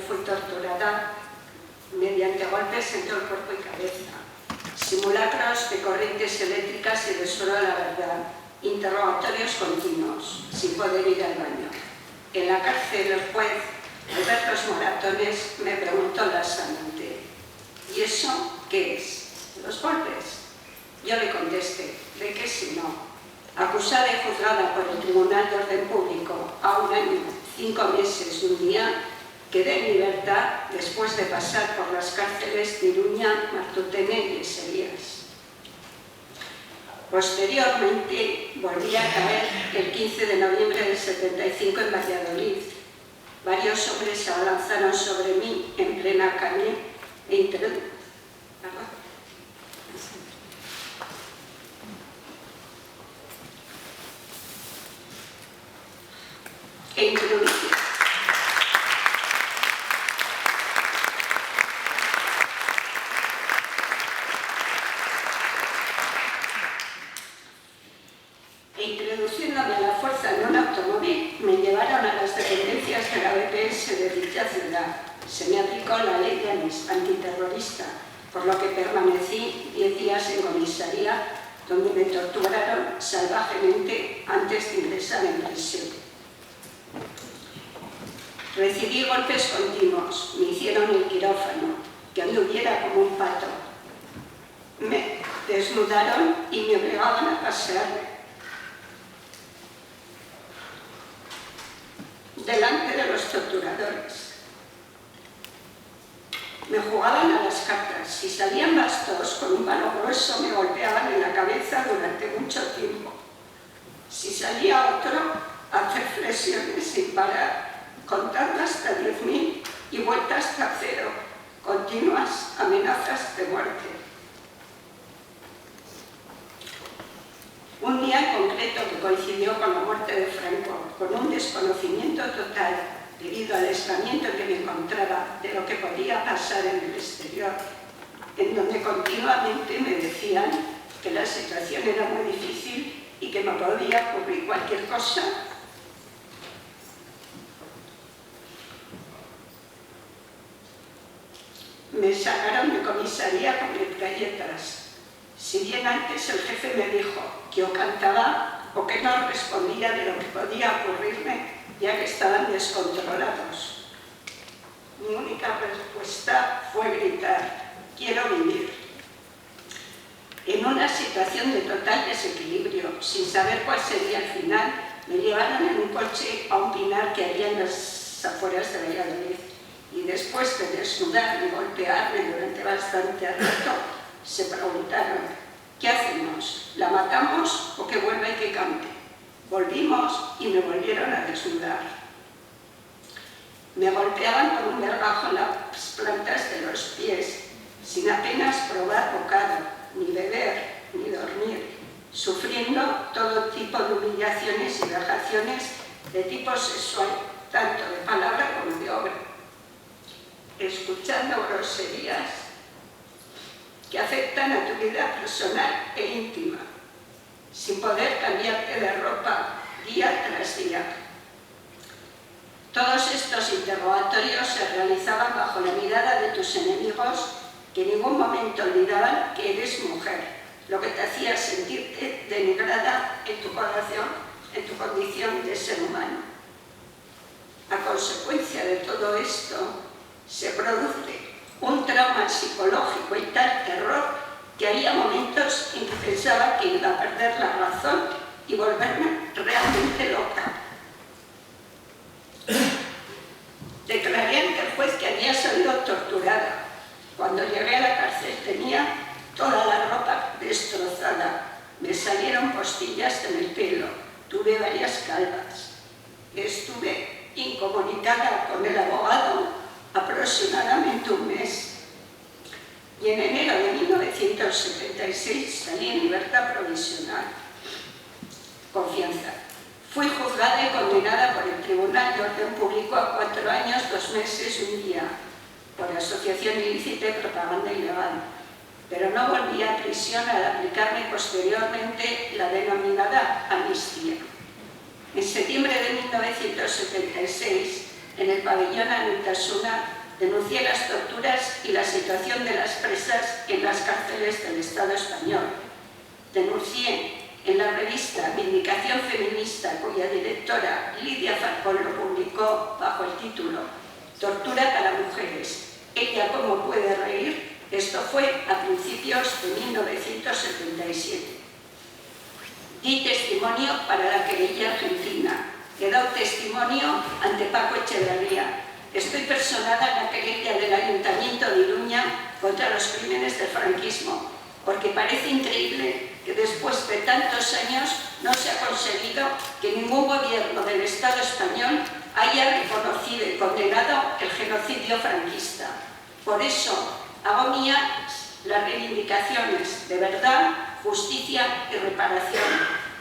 fui torturada mediante golpes en todo el cuerpo y cabeza, simulacros de corrientes eléctricas y de suelo a la verdad, interrogatorios continuos, sin poder ir al baño. En la cárcel el juez, al ver los moratones, me preguntó lasamente: ¿y eso qué es? ¿Los golpes? Yo le contesté: ¿de qué si no? Acusada y juzgada por el Tribunal de Orden Público a 1 año, 5 meses y un día, quedé en libertad después de pasar por las cárceles de Iruña, Martutene y Eserías. Posteriormente volví a caer el 15 de noviembre del 75 en Valladolid. Varios hombres se abalanzaron sobre mí en plena calle e introdujeron introduciéndome a la fuerza en un automóvil, me llevaron a las dependencias de la BPS de dicha ciudad. Se me aplicó la ley antiterrorista, por lo que permanecí 10 días en comisaría, donde me torturaron salvajemente antes de ingresar en prisión. Recibí golpes continuos, me hicieron el quirófano, que anduviera como un pato. Me desnudaron y me obligaban a pasearme delante de los torturadores. Me jugaban a las cartas. Si salían bastos con un palo grueso, me golpeaban en la cabeza durante mucho tiempo. Si salía otro, a hacer flexiones sin parar, contando hasta 10.000 y vuelta hasta 0, continuas amenazas de muerte. Un día en concreto que coincidió con la muerte de Franco, con un desconocimiento total debido al aislamiento en que me encontraba de lo que podía pasar en el exterior, en donde continuamente me decían que la situación era muy difícil y que me podía ocurrir cualquier cosa. Me sacaron de comisaría con metralletas. Si bien antes el jefe me dijo que o cantaba o que no respondía de lo que podía ocurrirme, ya que estaban descontrolados. Mi única respuesta fue gritar: quiero vivir. En una situación de total desequilibrio, sin saber cuál sería el final, me llevaron en un coche a un pinar que había en las afueras de Valladolid. Y después de desnudarme y golpearme durante bastante rato, se preguntaron: ¿qué hacemos? ¿La matamos o que vuelva y que cante? Volvimos y me volvieron a desnudar. Me golpeaban con un vergajo en las plantas de los pies, sin apenas probar bocado, ni beber, ni dormir, sufriendo todo tipo de humillaciones y vejaciones de tipo sexual, tanto de palabra como de obra, escuchando groserías que afectan a tu vida personal e íntima, sin poder cambiarte de ropa día tras día. Todos estos interrogatorios se realizaban bajo la mirada de tus enemigos, que en ningún momento olvidaban que eres mujer, lo que te hacía sentirte denigrada en tu condición de ser humano. A consecuencia de todo esto, se produce un trauma psicológico y tal terror que había momentos en que pensaba que iba a perder la razón y volverme realmente loca. Declaré ante el juez que había salido torturada. Cuando llegué a la cárcel tenía toda la ropa destrozada. Me salieron postillas en el pelo, tuve varias calvas. Estuve incomunicada con el abogado aproximadamente un mes. Y en enero de 1976 salí en libertad provisional. Confianza. Fui juzgada y condenada por el Tribunal de Orden Público a 4 años, 2 meses y un día, por asociación ilícita y propaganda ilegal. Pero no volví a prisión al aplicarme posteriormente la denominada amnistía. En septiembre de 1976 en el pabellón Anaitasuna, denuncié las torturas y la situación de las presas en las cárceles del Estado español. Denuncié en la revista Vindicación Feminista, cuya directora Lidia Falcón lo publicó bajo el título Tortura para mujeres. ¿Ella cómo puede reír? Esto fue a principios de 1977. Di testimonio para la querella argentina. He dado testimonio ante Paco Echeverría. Estoy personada en la querella del Ayuntamiento de Iruña contra los crímenes del franquismo, porque parece increíble que después de tantos años no se ha conseguido que ningún gobierno del Estado español haya reconocido y condenado el genocidio franquista. Por eso hago mías las reivindicaciones de verdad, justicia y reparación,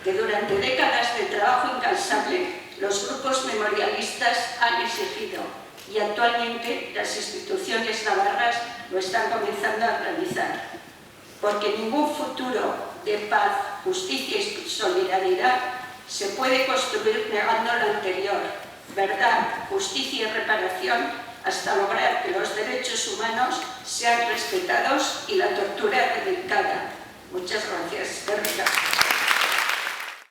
que durante décadas de trabajo incansable los grupos memorialistas han exigido, y actualmente las instituciones navarras lo están comenzando a realizar. Porque ningún futuro de paz, justicia y solidaridad se puede construir negando lo anterior, verdad, justicia y reparación, hasta lograr que los derechos humanos sean respetados y la tortura erradicada. Muchas gracias.